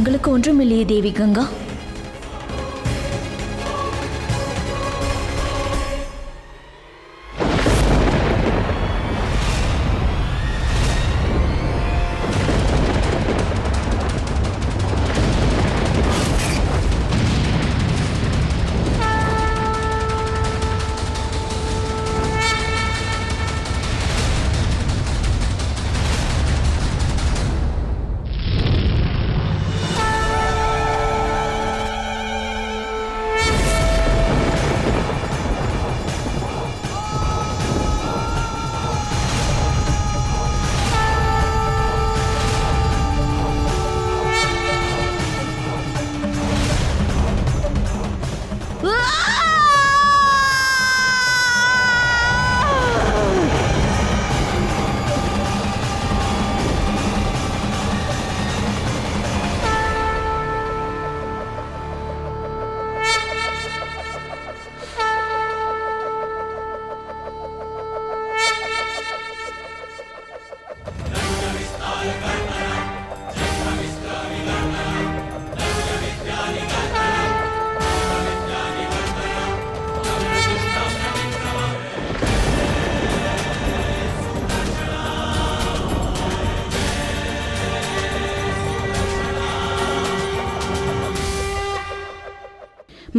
தங்களுக்கு ஒன்றுமில்லையே தேவி கங்கா.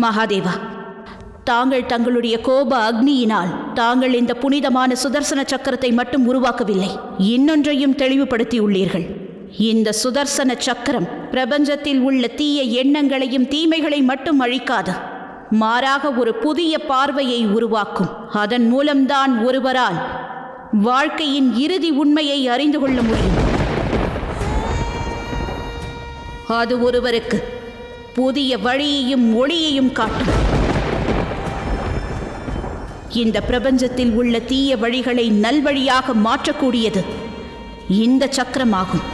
மகாதேவா, தாங்கள் தங்களுடைய கோப அக்னியினால் தாங்கள் இந்த புனிதமான சுதர்சன சக்கரத்தை மட்டும் உருவாக்கவில்லை, இன்னொன்றையும் தெளிவுபடுத்தியுள்ளீர்கள். இந்த சுதர்சன சக்கரம் பிரபஞ்சத்தில் உள்ள தீய எண்ணங்களையும் தீமைகளை மட்டும் அழிக்காது, மாறாக ஒரு புதிய பார்வையை உருவாக்கும். அதன் மூலம்தான் ஒருவரால் வாழ்க்கையின் இறுதி உண்மையை அறிந்து கொள்ள முடியும். அது ஒருவருக்கு புதிய வழியையும் ஒளியையும் காட்டும். இந்த பிரபஞ்சத்தில் உள்ள தீய வழிகளை நல்வழியாக மாற்றக்கூடியது இந்த சக்கரமாகும்.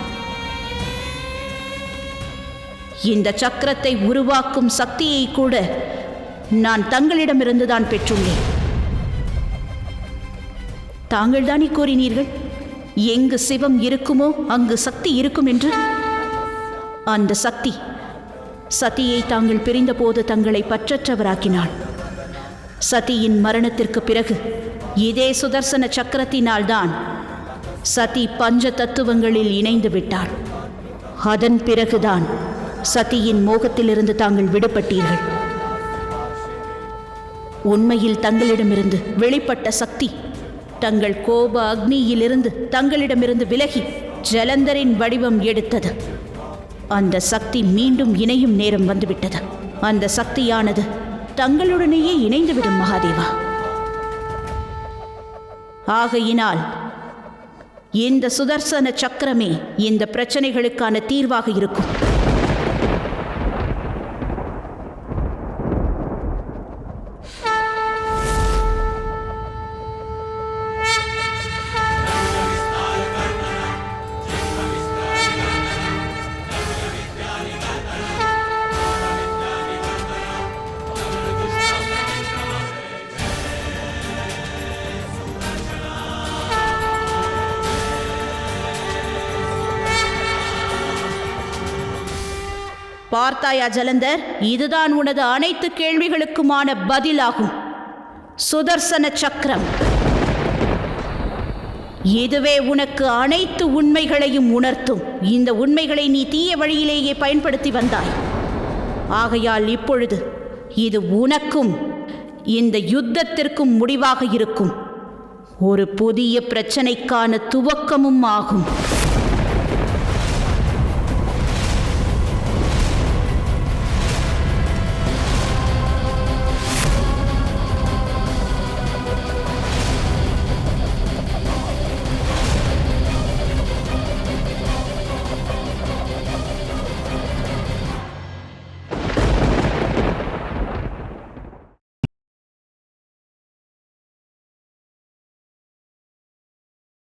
இந்த சக்கரத்தை உருவாக்கும் சக்தியை கூட நான் தங்களிடமிருந்துதான் பெற்றுள்ளேன். தாங்கள் தானே கூறினீர்கள், எங்கு சிவம் இருக்குமோ அங்கு சக்தி இருக்கும் என்று. அந்த சக்தி சதியை தாங்கள் பிரிந்தபோது தங்களை பற்றற்றவராக்கினாள். சதியின் மரணத்திற்கு பிறகு இதே சுதர்சன சக்கரத்தினால்தான் சதி பஞ்ச தத்துவங்களில் இணைந்து விட்டாள். அதன் பிறகுதான் சதியின் மோகத்திலிருந்து தாங்கள் விடுபட்டீர்கள். உண்மையில் தங்களிடமிருந்து வெளிப்பட்ட சக்தி தங்கள் கோப அக்னியிலிருந்து தங்களிடமிருந்து விலகி ஜலந்தரின் வடிவம் எடுத்தது. அந்த சக்தி மீண்டும் இணையும் நேரம் வந்துவிட்டது. அந்த சக்தியானது தங்களுடனேயே இணைந்துவிடும் மகாதேவா. ஆகையினால் இந்த சுதர்சன சக்கரமே இந்த பிரச்சனைகளுக்கான தீர்வாக இருக்கும். பார்த்தாயா ஜலந்தர், இதுதான் உனது அனைத்து கேள்விகளுக்குமான பதிலாகும். சுதர்சன சக்கரம் இதுவே உனக்கு அனைத்து உண்மைகளையும் உணர்த்தும். இந்த உண்மைகளை நீ தீய வழியிலேயே பயன்படுத்தி வந்தாய். ஆகையால் இப்பொழுது இது உனக்கும் இந்த யுத்தத்திற்கும் முடிவாக இருக்கும் ஒரு புதிய பிரச்சனைக்கான துவக்கமும் ஆகும்.